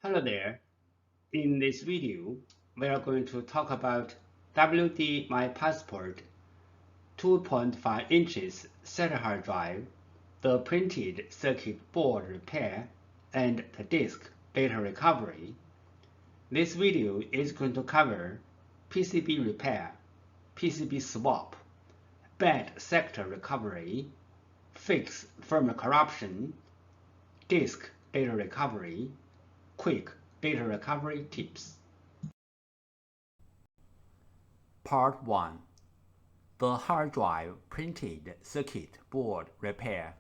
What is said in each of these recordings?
Hello there. In this video, we are going to talk about WD My Passport 2.5 inches SATA hard drive, the printed circuit board repair, and the disk data recovery. This video is going to cover PCB repair, PCB swap, bad sector recovery, fix firmware corruption, disk data recovery, quick data recovery tips. Part 1. The hard drive printed circuit board repair.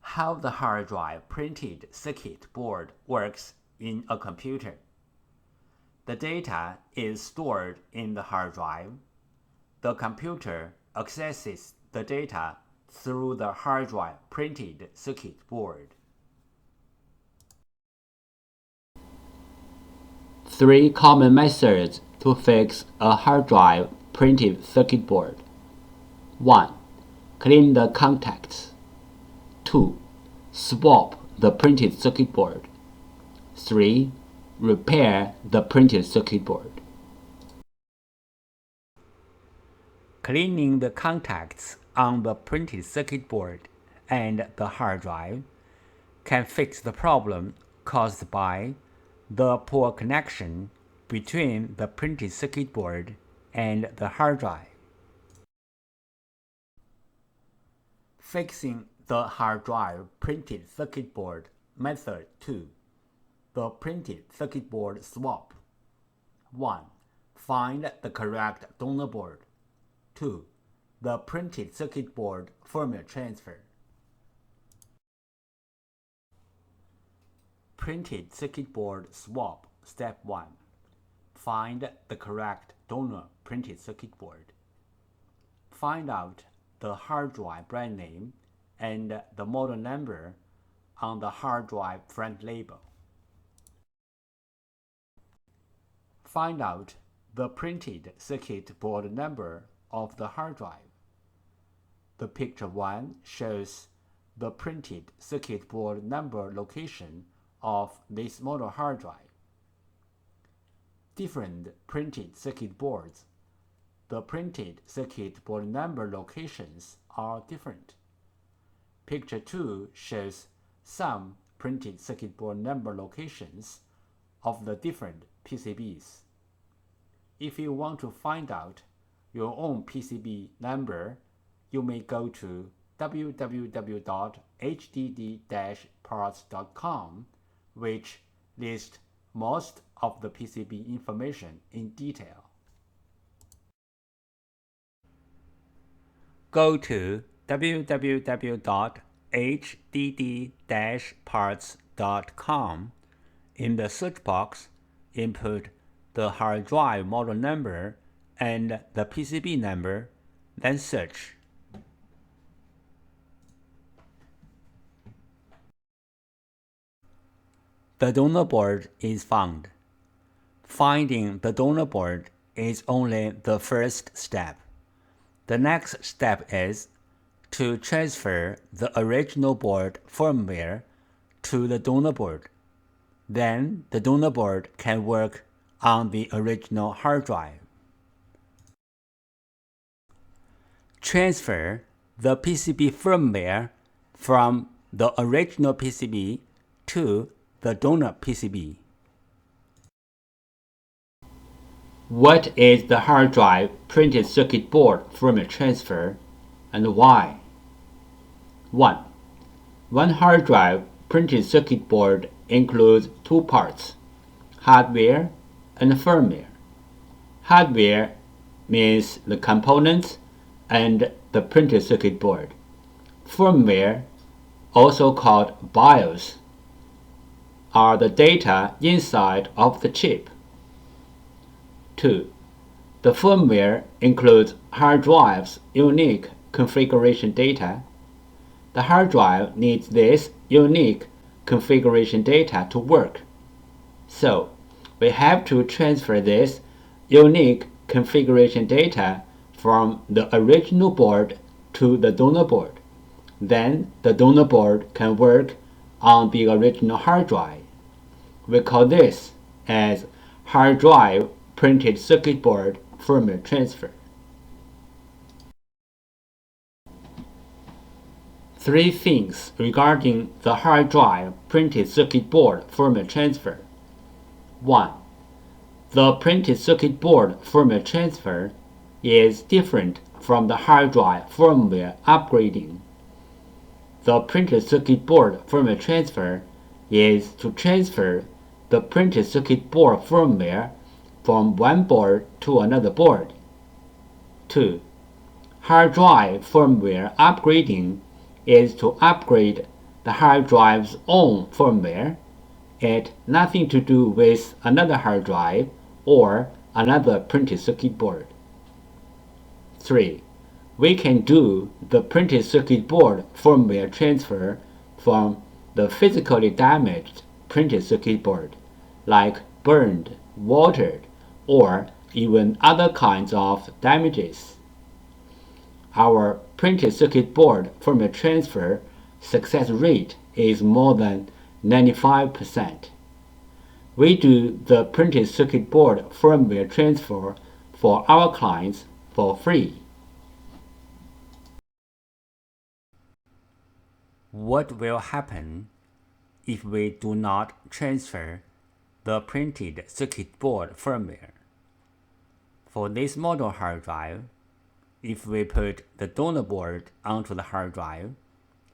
How the hard drive printed circuit board works in a computer. The data is stored in the hard drive. The computer accesses the data through the hard drive printed circuit board. 3 common methods to fix a hard drive printed circuit board. 1. Clean the contacts. 2. Swap the printed circuit board. 3. Repair the printed circuit board. Cleaning the contacts on the printed circuit board and the hard drive can fix the problem caused by the poor connection between the printed circuit board and the hard drive. Fixing the hard drive printed circuit board. Method 2. The printed circuit board swap. 1. Find the correct donor board. 2. The printed circuit board firmware transfer. Printed circuit board swap. Step 1. Find the correct donor printed circuit board. Find out the hard drive brand name and the model number on the hard drive front label. Find out the printed circuit board number of the hard drive. The picture 1 shows the printed circuit board number location of this model hard drive. Different printed circuit boards. The printed circuit board number locations are different. Picture 2 shows some printed circuit board number locations of the different PCBs. If you want to find out your own PCB number, you may go to www.hddparts.com, which lists most of the PCB information in detail. Go to www.hdd-parts.com. In the search box, input the hard drive model number and the PCB number, then search. The donor board is found. Finding the donor board is only the first step. The next step is to transfer the original board firmware to the donor board. Then the donor board can work on the original hard drive. Transfer the PCB firmware from the original PCB to the donor PCB. What is the hard drive printed circuit board firmware transfer and why? 1. One hard drive printed circuit board includes 2 parts, hardware and firmware. Hardware means the components and the printed circuit board. Firmware, also called BIOS, are the data inside of the chip. 2. The firmware includes hard drive's unique configuration data. The hard drive needs this unique configuration data to work. So, we have to transfer this unique configuration data from the original board to the donor board. Then the donor board can work on the original hard drive. We call this as hard drive printed circuit board firmware transfer. 3 things regarding the hard drive printed circuit board firmware transfer. 1. The printed circuit board firmware transfer is different from the hard drive firmware upgrading. The printed circuit board firmware transfer is to transfer the printed circuit board firmware from one board to another board. 2. Hard drive firmware upgrading is to upgrade the hard drive's own firmware. It has nothing to do with another hard drive or another printed circuit board. 3. We can do the printed circuit board firmware transfer from the physically damaged printed circuit board, like burned, watered, or even other kinds of damages. Our printed circuit board firmware transfer success rate is more than 95%. We do the printed circuit board firmware transfer for our clients for free. What will happen if we do not transfer the printed circuit board firmware? For this model hard drive, if we put the donor board onto the hard drive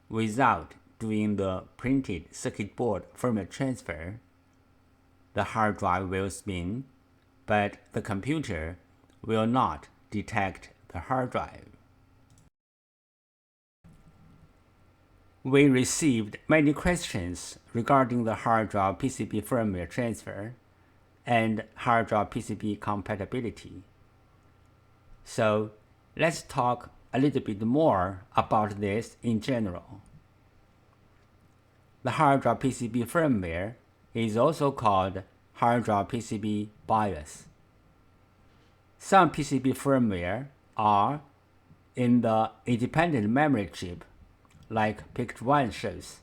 without doing the printed circuit board firmware transfer, the hard drive will spin, but the computer will not detect the hard drive. We received many questions regarding the hard drive PCB firmware transfer and hard drive PCB compatibility. So let's talk a little bit more about this in general. The hard drive PCB firmware is also called hard drive PCB BIOS. Some PCB firmware are in the independent memory chip, like picture 1 shows.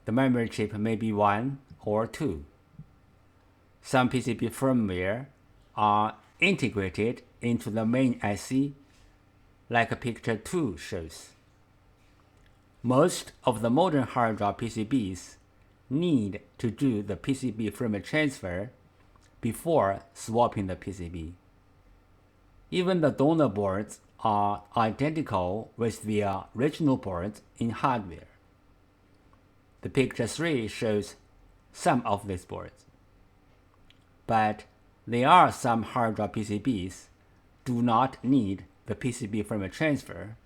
The memory chip may be 1 or 2. Some PCB firmware are integrated into the main IC, like picture 2 shows. Most of the modern hard drive PCBs need to do the PCB firmware transfer before swapping the PCB. Even the donor boards are identical with the original boards in hardware. The picture 3 shows some of these boards. But there are some hard drive PCBs do not need the PCB firmware transfer.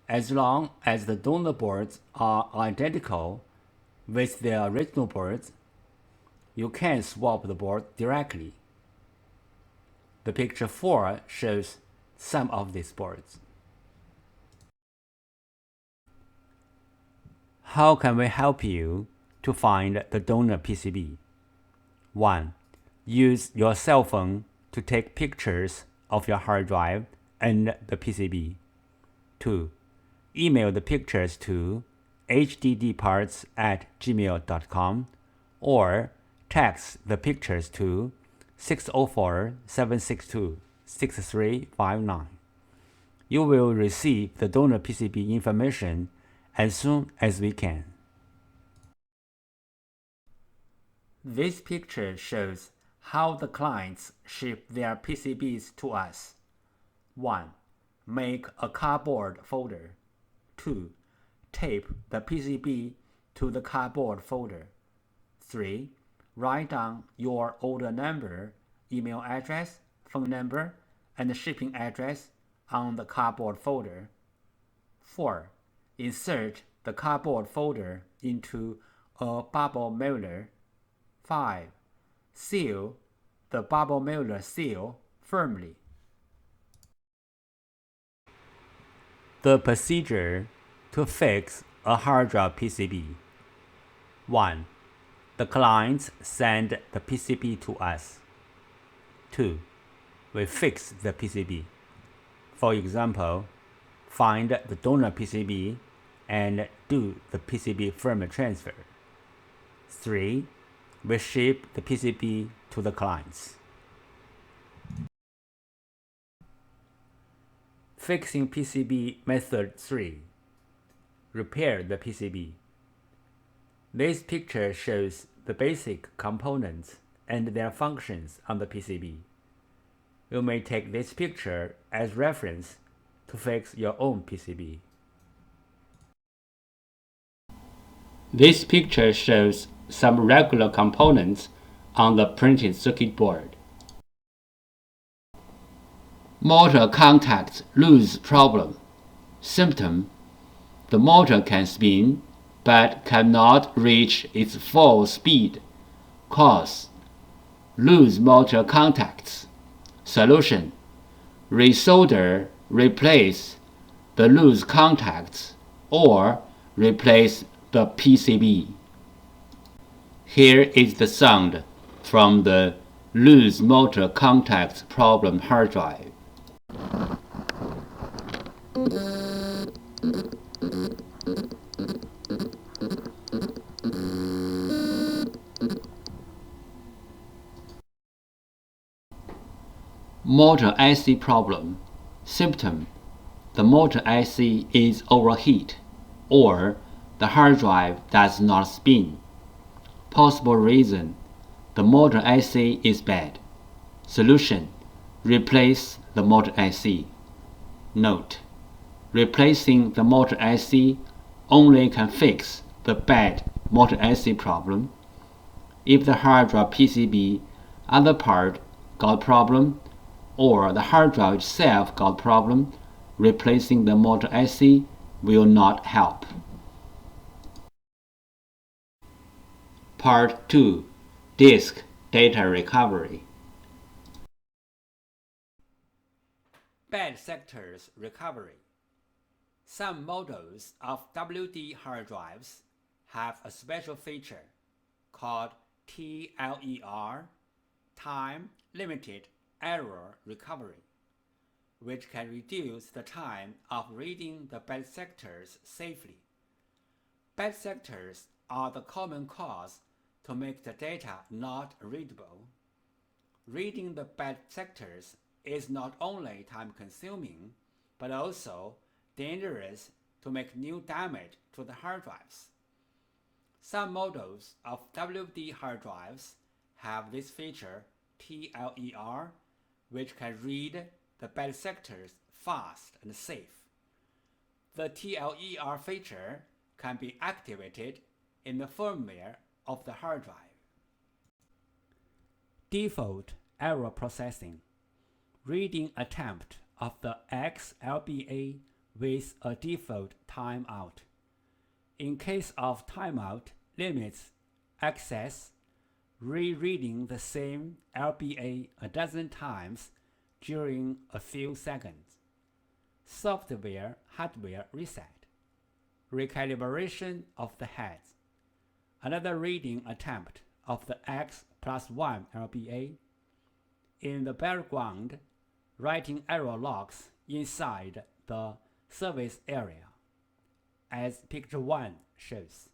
As long as the donor boards are identical with the original boards, you can swap the board directly. The picture 4 shows some of these boards. How can we help you to find the donor PCB? 1. Use your cell phone to take pictures of your hard drive and the PCB. 2. Email the pictures to hddparts@gmail.com or text the pictures to 604-762-6359. You will receive the donor PCB information as soon as we can. This picture shows how the clients ship their PCBs to us. 1. Make a cardboard folder. 2. Tape the PCB to the cardboard folder. 3. Write down your order number, email address, phone number, and shipping address on the cardboard folder. 4. Insert the cardboard folder into a bubble mailer. 5. Seal the bubble mailer seal firmly. The procedure to fix a hard drive PCB. 1. The clients send the PCB to us. 2. We fix the PCB. For example, find the donor PCB and do the PCB firmware transfer. 3. We ship the PCB to the clients. Fixing PCB Method 3. Repair the PCB. This picture shows the basic components and their functions on the PCB. You may take this picture as reference to fix your own PCB. This picture shows some regular components on the printed circuit board. Motor contacts loose problem. Symptom: the motor can spin but cannot reach its full speed. Cause: loose motor contacts. Solution: resolder, replace the loose contacts or replace the PCB. Here is the sound from the loose motor contacts problem hard drive. Motor IC problem. Symptom: the motor IC is overheat or the hard drive does not spin. Possible reason: the motor IC is bad. Solution: replace the motor IC. Note: replacing the motor IC only can fix the bad motor IC problem. If the hard drive PCB other part got problem or the hard drive itself got problem, replacing the motor IC will not help. Part 2. Disk Data Recovery. Bad sectors recovery. Some models of WD hard drives have a special feature called TLER, Time Limited Error Recovery, which can reduce the time of reading the bad sectors safely. Bad sectors are the common cause to make the data not readable. Reading the bad sectors is not only time-consuming, but also dangerous to make new damage to the hard drives. Some models of WD hard drives have this feature TLER, which can read the bad sectors fast and safe. The TLER feature can be activated in the firmware of the hard drive. Default error processing. Reading attempt of the XLBA with a default timeout. In case of timeout limits access, rereading the same LBA a dozen times during a few seconds. Software hardware reset. Recalibration of the heads. Another reading attempt of the X+1 LBA. In the background, writing error logs inside the service area, as picture 1 shows.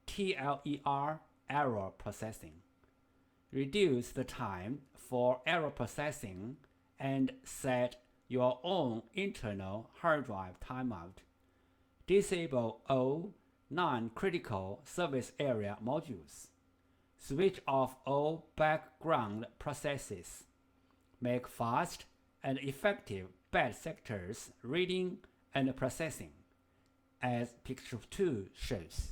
TLER error processing. Reduce the time for error processing and set your own internal hard drive timeout. Disable all non-critical service area modules. Switch off all background processes. Make fast and effective bad sectors reading and processing, as picture 2 shows.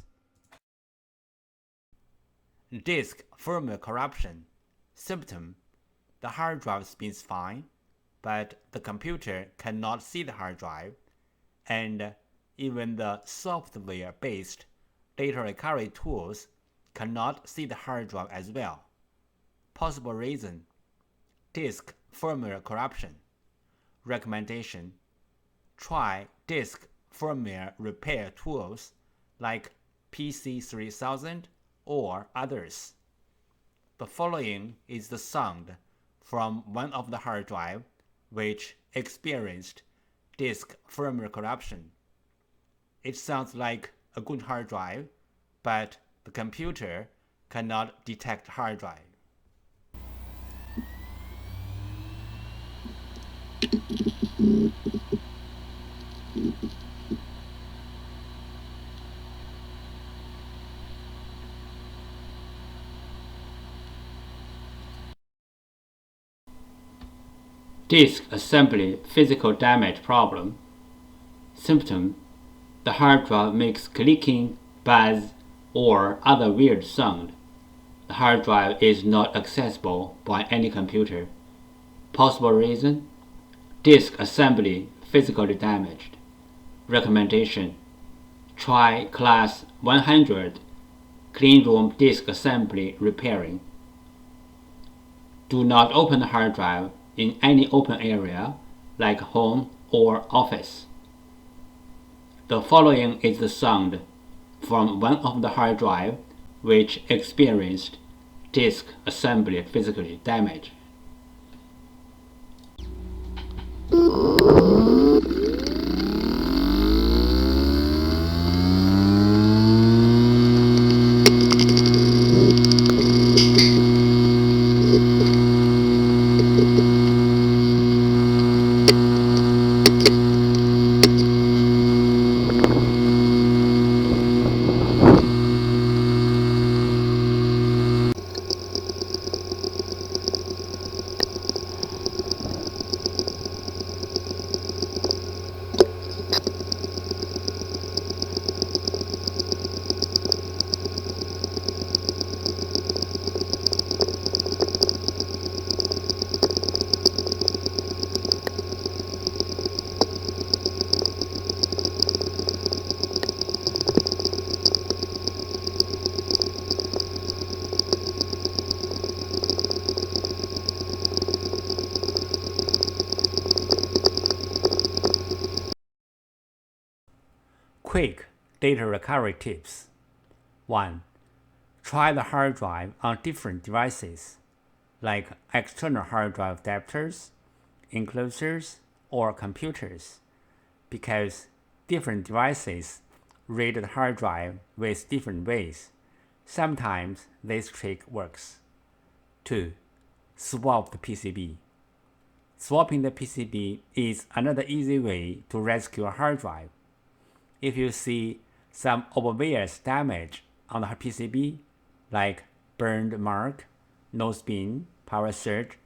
Disk firmware corruption. Symptom: the hard drive spins fine, but the computer cannot see the hard drive, and even the software-based data recovery tools cannot see the hard drive as well. Possible reason: disk firmware corruption. Recommendation: try disk firmware repair tools like PC3000 or others. The following is the sound from one of the hard drive which experienced disk firmware corruption. It sounds like a good hard drive, but the computer cannot detect hard drive. Disk assembly physical damage problem. Symptom: the hard drive makes clicking, buzz, or other weird sound. The hard drive is not accessible by any computer. Possible reason: disk assembly physically damaged. Recommendation: try Class 100 cleanroom disk assembly repairing. Do not open the hard drive in any open area like home or office. The following is the sound from one of the hard drive which experienced disk assembly physical damage. Quick data recovery tips. 1. Try the hard drive on different devices, like external hard drive adapters, enclosures, or computers, because different devices read the hard drive with different ways. Sometimes this trick works. 2. Swap the PCB. Swapping the PCB is another easy way to rescue a hard drive. If you see some obvious damage on the PCB, like burned mark, no spin, power surge,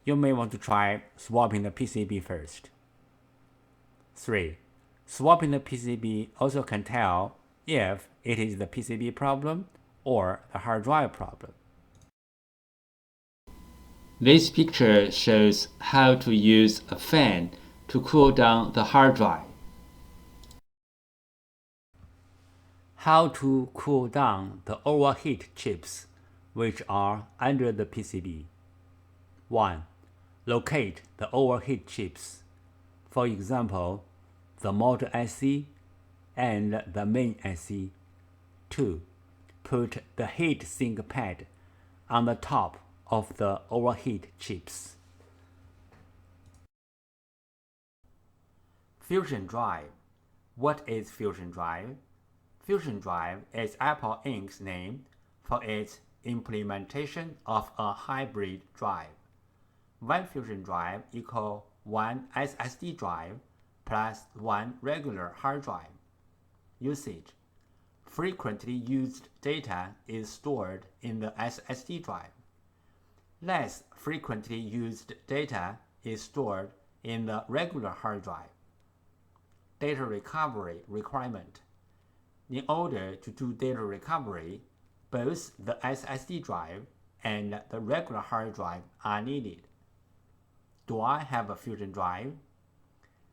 you may want to try swapping the PCB first. 3. Swapping the PCB also can tell if it is the PCB problem or the hard drive problem. This picture shows how to use a fan to cool down the hard drive. How to cool down the overheat chips which are under the PCB. 1. Locate the overheat chips. For example, the motor IC and the main IC. 2. Put the heat sink pad on the top of the overheat chips. Fusion drive. What is Fusion drive? Fusion drive is Apple Inc.'s name for its implementation of a hybrid drive. One Fusion drive equals one SSD drive plus one regular hard drive. Usage. Frequently used data is stored in the SSD drive. Less frequently used data is stored in the regular hard drive. Data recovery requirement. In order to do data recovery, both the SSD drive and the regular hard drive are needed. Do I have a Fusion drive?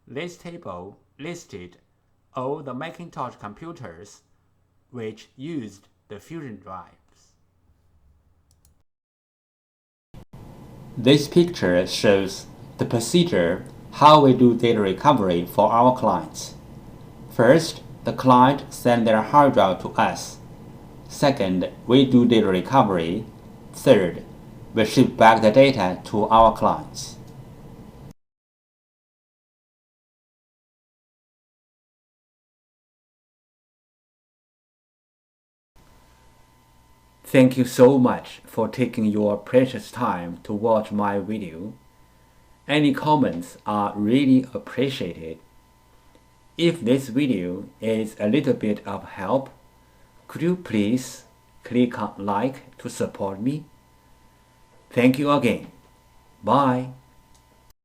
This table listed all the Macintosh computers which used the Fusion drives. This picture shows the procedure how we do data recovery for our clients. First, the client sends their hard drive to us. Second, we do data recovery. Third, we ship back the data to our clients. Thank you so much for taking your precious time to watch my video. Any comments are really appreciated. If this video is a little bit of help, could you please click on like to support me? Thank you again. Bye.